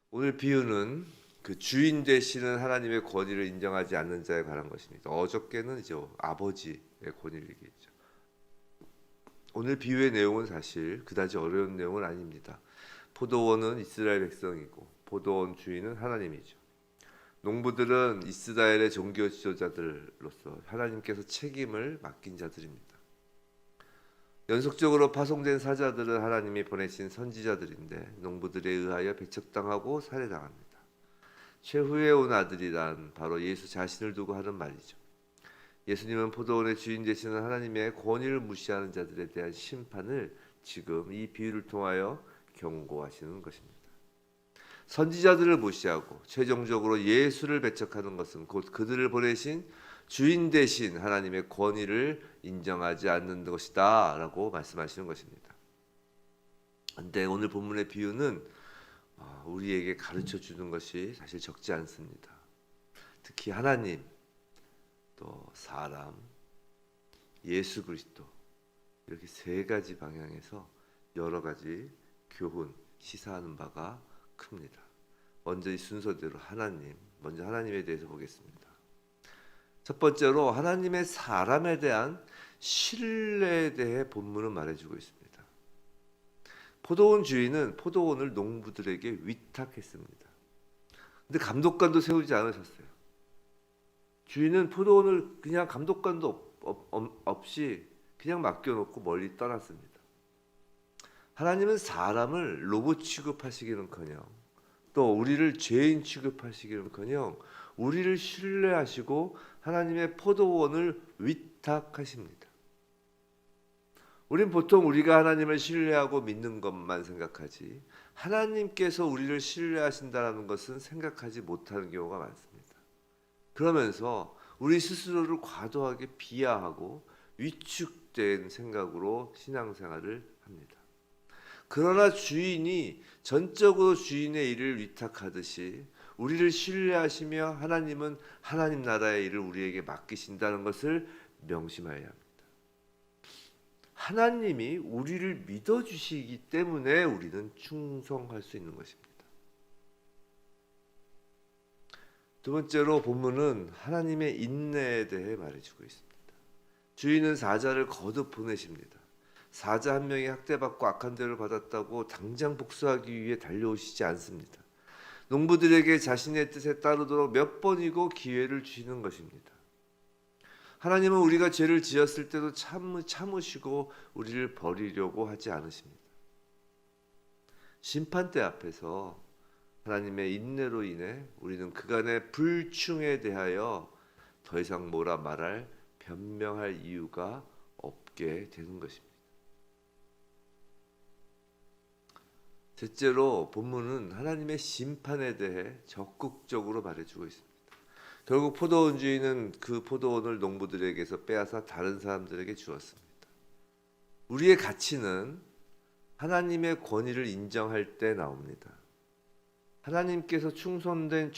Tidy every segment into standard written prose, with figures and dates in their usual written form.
오늘 비유는 그 주인 되시는 하나님의 권위를 인정하지 않는 자에 관한 것입니다. 어저께는 이제 아버지의 권위를 얘기했죠. 오늘 비유의 내용은 사실 그다지 어려운 내용은 아닙니다. 포도원은 이스라엘 백성이고 포도원 주인은 하나님이죠. 농부들은 이스라엘의 종교 지도자들로서 하나님께서 책임을 맡긴 자들입니다. 연속적으로 파송된 사자들은 하나님이 보내신 선지자들인데 농부들에 의하여 배척당하고 살해당합니다. 최후에 온 아들이란 바로 예수 자신을 두고 하는 말이죠. 예수님은 포도원의 주인 되시는 하나님의 권위를 무시하는 자들에 대한 심판을 지금 이 비유를 통하여 경고하시는 것입니다. 선지자들을 무시하고 최종적으로 예수를 배척하는 것은 곧 그들을 보내신 주인 되신 하나님의 권위를 인정하지 않는 것이다 라고 말씀하시는 것입니다. 그런데 오늘 본문의 비유는 우리에게 가르쳐 주는 것이 사실 적지 않습니다. 특히 하나님, 또 사람, 예수 그리스도 이렇게 세 가지 방향에서 여러 가지 교훈, 시사하는 바가 큽니다. 먼저 이 순서대로 먼저 하나님에 대해서 보겠습니다. 첫 번째로 하나님의 사람에 대한 신뢰에 대해 본문은 말해주고 있습니다. 포도원 주인은 포도원을 농부들에게 위탁했습니다. 근데 감독관도 세우지 않으셨어요. 주인은 포도원을 그냥 감독관도 없이 그냥 맡겨놓고 멀리 떠났습니다. 하나님은 사람을 로봇 취급하시기는커녕 또 우리를 죄인 취급하시기는커녕 우리를 신뢰하시고 하나님의 포도원을 위탁하십니다. 우린 보통 우리가 하나님을 신뢰하고 믿는 것만 생각하지 하나님께서 우리를 신뢰하신다는 것은 생각하지 못하는 경우가 많습니다. 그러면서 우리 스스로를 과도하게 비하하고 위축된 생각으로 신앙생활을 합니다. 그러나 주인이 전적으로 주인의 일을 위탁하듯이 우리를 신뢰하시며 하나님은 하나님 나라의 일을 우리에게 맡기신다는 것을 명심해야 합니다. 하나님이 우리를 믿어주시기 때문에 우리는 충성할 수 있는 것입니다. 두 번째로 본문은 하나님의 인내에 대해 말해주고 있습니다. 주인은 사자를 거듭 보내십니다. 사자 한 명이 학대받고 악한 대를 받았다고 당장 복수하기 위해 달려오시지 않습니다. 농부들에게 자신의 뜻에 따르도록 몇 번이고 기회를 주시는 것입니다. 하나님은 우리가 죄를 지었을 때도 참으시고 우리를 버리려고 하지 않으십니다. 심판대 앞에서 하나님의 인내로 인해 우리는 그간의 불충에 대하여 더 이상 뭐라 말할 변명할 이유가 없게 되는 것입니다. 셋째로 본문은 하나님의 심판에 대해 적극적으로 말해주고 있습니다. 결국 포도원 주인은 그 포도원을 농부들에게서 빼앗아 다른 사람들에게 주었습니다. 우리의 가치는 하나님의 권위를 인정할 때 나옵니다. 하나님께서 충성된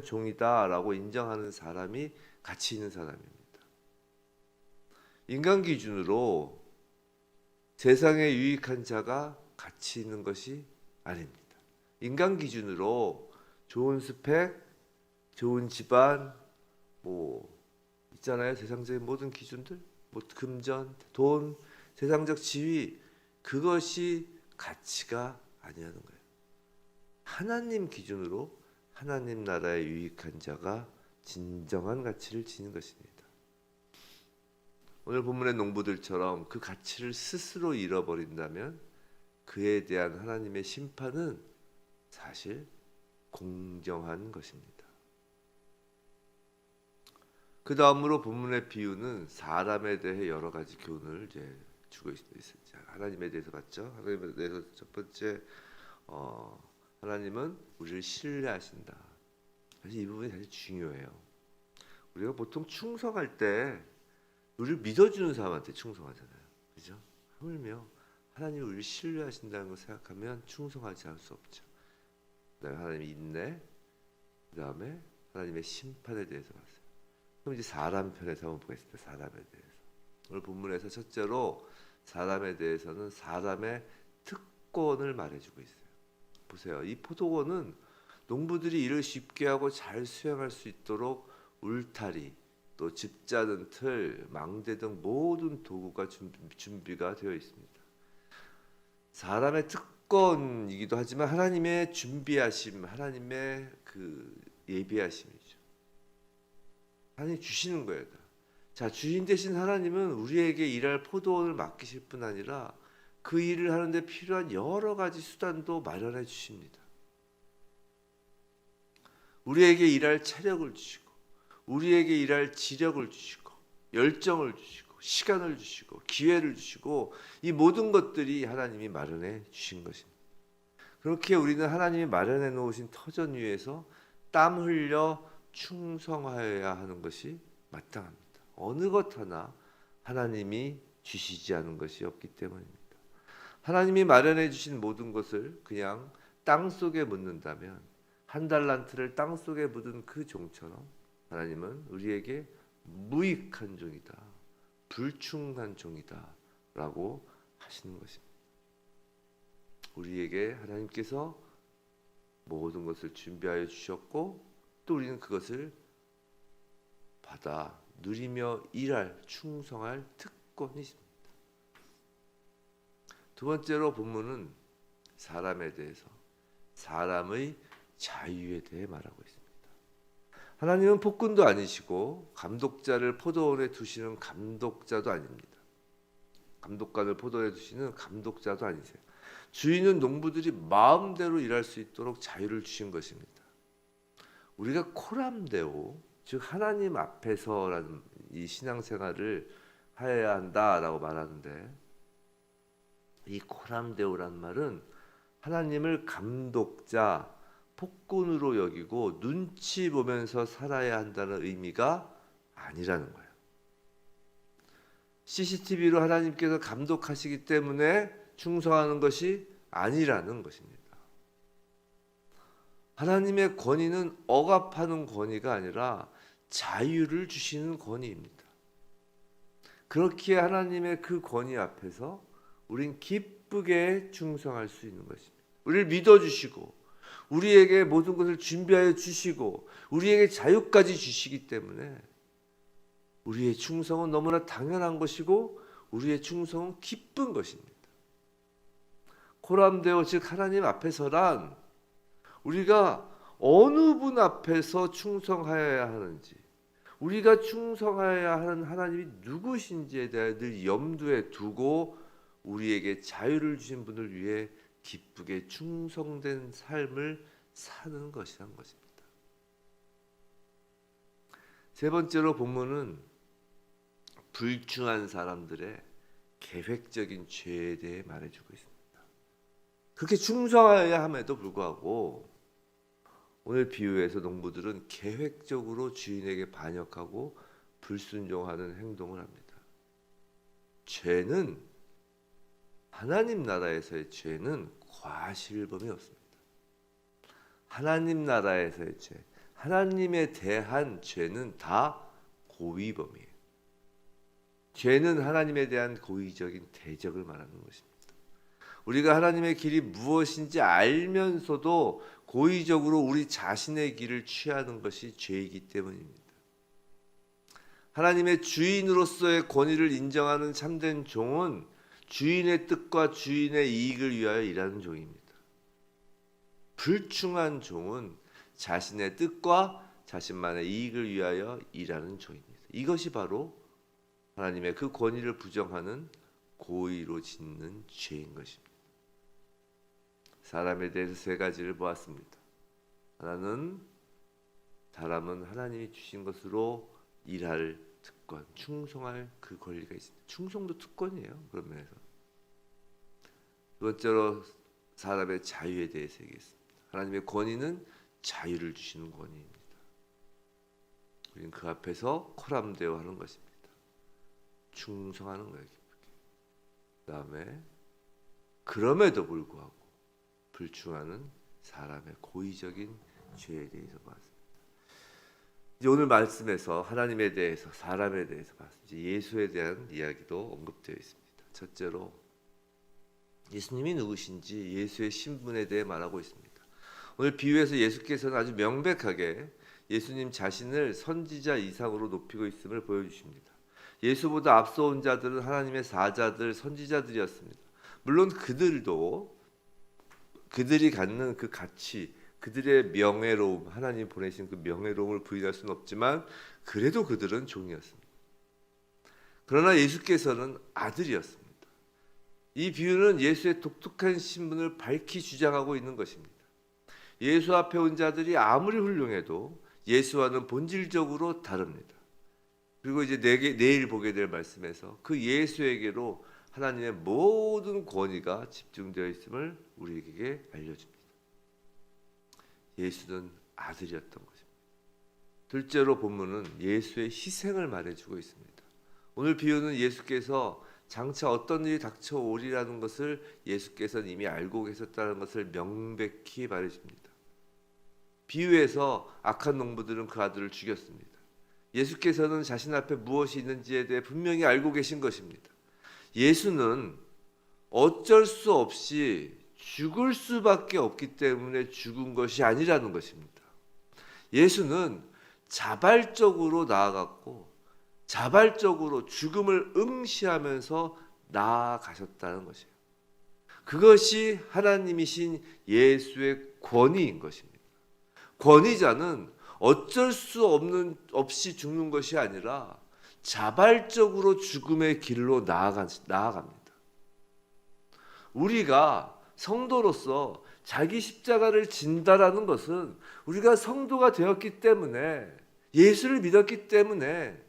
종이다라고 인정하는 사람이 가치 있는 사람입니다. 인간 기준으로 세상에 유익한 자가 가치 있는 것이 아닙니다. 인간 기준으로 좋은 스펙, 좋은 집안, 있잖아요. 세상적인 모든 기준들, 금전, 돈, 세상적 지위, 그것이 가치가 아니라는 거예요. 하나님 기준으로 하나님 나라에 유익한 자가 진정한 가치를 지닌 것입니다. 오늘 본문의 농부들처럼 그 가치를 스스로 잃어버린다면 그에 대한 하나님의 심판은 사실 공정한 것입니다. 그 다음으로 본문의 비유는 사람에 대해 여러 가지 교훈을 주고 있습니다. 하나님에 대해서 봤죠. 하나님에 대해서 첫 번째 하나님은 우리를 신뢰하신다. 사실 이 부분이 사실 중요해요. 우리가 보통 충성할 때 우리를 믿어주는 사람한테 충성하잖아요. 그죠? 하물며 하나님이 우리를 신뢰하신다는 걸 생각하면 충성하지 않을 수 없죠. 그다음에 하나님의 인내, 그다음에 하나님의 심판에 대해서 봤어요. 그럼 이제 사람 편에서 한번 보겠습니다. 사람에 대해서. 오늘 본문에서 첫째로 사람에 대해서는 사람의 특권을 말해주고 있어요. 보세요. 이 포도원은 농부들이 일을 쉽게 하고 잘 수행할 수 있도록 울타리, 또 집 짜는 틀, 망대 등 모든 도구가 준비가 되어 있습니다. 사람의 특권이기도 하지만 하나님의 준비하심, 하나님의 그 예비하심이죠. 하나님 주시는 거예요. 자, 주인 되신 하나님은 우리에게 일할 포도원을 맡기실 뿐 아니라 그 일을 하는데 필요한 여러 가지 수단도 마련해 주십니다. 우리에게 일할 체력을 주시고, 우리에게 일할 지력을 주시고, 열정을 주시고, 시간을 주시고, 기회를 주시고, 이 모든 것들이 하나님이 마련해 주신 것입니다. 그렇게 우리는 하나님이 마련해 놓으신 터전 위에서 땀 흘려 충성하여야 하는 것이 마땅합니다. 어느 것 하나 하나님이 주시지 않은 것이 없기 때문입니다. 하나님이 마련해 주신 모든 것을 그냥 땅 속에 묻는다면 한 달란트를 땅 속에 묻은 그 종처럼 하나님은 우리에게 무익한 종이다, 불충한 종이다 라고 하시는 것입니다. 우리에게 하나님께서 모든 것을 준비하여 주셨고 또 우리는 그것을 받아 누리며 일할, 충성할 특권이 있습니다. 두 번째로 본문은 사람에 대해서, 사람의 자유에 대해 말하고 있습니다. 하나님은 폭군도 아니시고 감독자를 포도원에 두시는 감독자도 아닙니다. 감독관을 포도원에 두시는 감독자도 아니세요. 주인은 농부들이 마음대로 일할 수 있도록 자유를 주신 것입니다. 우리가 코람데오, 즉 하나님 앞에서라는 이 신앙생활을 해야 한다라고 말하는데, 이 코람데오란 말은 하나님을 감독자, 폭군으로 여기고 눈치 보면서 살아야 한다는 의미가 아니라는 거예요. CCTV로 하나님께서 감독하시기 때문에 충성하는 것이 아니라는 것입니다. 하나님의 권위는 억압하는 권위가 아니라 자유를 주시는 권위입니다. 그렇기에 하나님의 그 권위 앞에서 우린 기쁘게 충성할 수 있는 것입니다. 우리를 믿어주시고 우리에게 모든 것을 준비하여 주시고 우리에게 자유까지 주시기 때문에 우리의 충성은 너무나 당연한 것이고 우리의 충성은 기쁜 것입니다. 코람데오, 즉 하나님 앞에서란 우리가 어느 분 앞에서 충성하여야 하는지, 우리가 충성하여야 하는 하나님이 누구신지에 대해 늘 염두에 두고 우리에게 자유를 주신 분을 위해 기쁘게 충성된 삶을 사는 것이란 것입니다. 세 번째로 본문은 불충한 사람들의 계획적인 죄에 대해 말해주고 있습니다. 그렇게 충성하여야 함에도 불구하고 오늘 비유에서 농부들은 계획적으로 주인에게 반역하고 불순종하는 행동을 합니다. 죄는, 하나님 나라에서의 죄는 과실범이 없습니다. 하나님 나라에서의 죄, 하나님에 대한 죄는 다 고의범이에요. 죄는 하나님에 대한 고의적인 대적을 말하는 것입니다. 우리가 하나님의 길이 무엇인지 알면서도 고의적으로 우리 자신의 길을 취하는 것이 죄이기 때문입니다. 하나님의 주인으로서의 권위를 인정하는 참된 종은 주인의 뜻과 주인의 이익을 위하여 일하는 종입니다. 불충한 종은 자신의 뜻과 자신만의 이익을 위하여 일하는 종입니다. 이것이 바로 하나님의 그 권위를 부정하는 고의로 짓는 죄인 것입니다. 사람에 대해서 세 가지를 보았습니다. 하나는 사람은 하나님이 주신 것으로 일할 특권, 충성할 그 권리가 있습니다. 충성도 특권이에요. 그런 면에서. 두 번째로 사람의 자유에 대해서 얘기했습니다. 하나님의 권위는 자유를 주시는 권위입니다. 우리는 그 앞에서 코람데오 하는 것입니다. 충성하는 거예요. 그 다음에 그럼에도 불구하고 불충하는 사람의 고의적인 죄에 대해서 봤습니다. 이제 오늘 말씀에서 하나님에 대해서, 사람에 대해서 봤습니다. 예수에 대한 이야기도 언급되어 있습니다. 첫째로 예수님이 누구신지 예수의 신분에 대해 말하고 있습니다. 오늘 비유에서 예수께서는 아주 명백하게 예수님 자신을 선지자 이상으로 높이고 있음을 보여주십니다. 예수보다 앞서온 자들은 하나님의 사자들, 선지자들이었습니다. 물론 그들도 그들이 갖는 그 가치, 그들의 명예로움, 하나님 보내신 그 명예로움을 부인할 수는 없지만 그래도 그들은 종이었습니다. 그러나 예수께서는 아들이었습니다. 이 비유는 예수의 독특한 신분을 밝히 주장하고 있는 것입니다. 예수 앞에 온 자들이 아무리 훌륭해도 예수와는 본질적으로 다릅니다. 그리고 이제 내일 보게 될 말씀에서 그 예수에게로 하나님의 모든 권위가 집중되어 있음을 우리에게 알려줍니다. 예수는 아들이었던 것입니다. 둘째로 본문은 예수의 희생을 말해주고 있습니다. 오늘 비유는 예수께서 장차 어떤 일이 닥쳐오리라는 것을 예수께서는 이미 알고 계셨다는 것을 명백히 말해줍니다. 비유에서 악한 농부들은 그 아들을 죽였습니다. 예수께서는 자신 앞에 무엇이 있는지에 대해 분명히 알고 계신 것입니다. 예수는 어쩔 수 없이 죽을 수밖에 없기 때문에 죽은 것이 아니라는 것입니다. 예수는 자발적으로 나아갔고 자발적으로 죽음을 응시하면서 나아가셨다는 것이에요. 그것이 하나님이신 예수의 권위인 것입니다. 권위자는 어쩔 수 없이 죽는 것이 아니라 자발적으로 죽음의 길로 나아갑니다. 우리가 성도로서 자기 십자가를 진다라는 것은 우리가 성도가 되었기 때문에, 예수를 믿었기 때문에,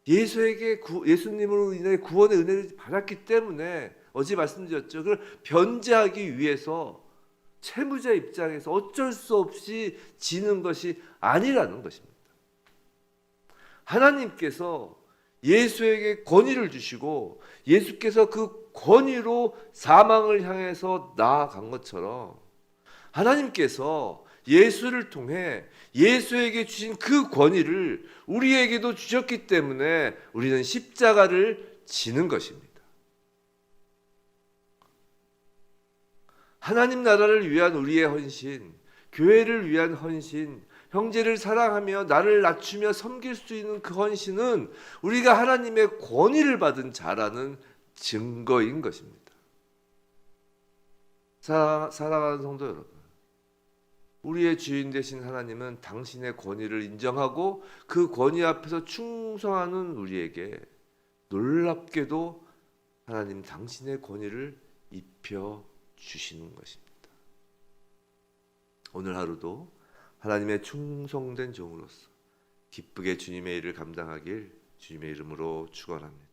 예수님으로 인해 구원의 은혜를 받았기 때문에, 어제 말씀드렸죠. 그걸 변제하기 위해서 채무자 입장에서 어쩔 수 없이 지는 것이 아니라는 것입니다. 하나님께서 예수에게 권위를 주시고 예수께서 그 권위로 사망을 향해서 나아간 것처럼 하나님께서 예수를 통해 예수에게 주신 그 권위를 우리에게도 주셨기 때문에 우리는 십자가를 지는 것입니다. 하나님 나라를 위한 우리의 헌신, 교회를 위한 헌신, 형제를 사랑하며 나를 낮추며 섬길 수 있는 그 헌신은 우리가 하나님의 권위를 받은 자라는 증거인 것입니다. 사랑하는 성도 여러분, 우리의 주인 되신 하나님은 당신의 권위를 인정하고 그 권위 앞에서 충성하는 우리에게 놀랍게도 하나님 당신의 권위를 입혀 주시는 것입니다. 오늘 하루도 하나님의 충성된 종으로서 기쁘게 주님의 일을 감당하길 주님의 이름으로 축원합니다.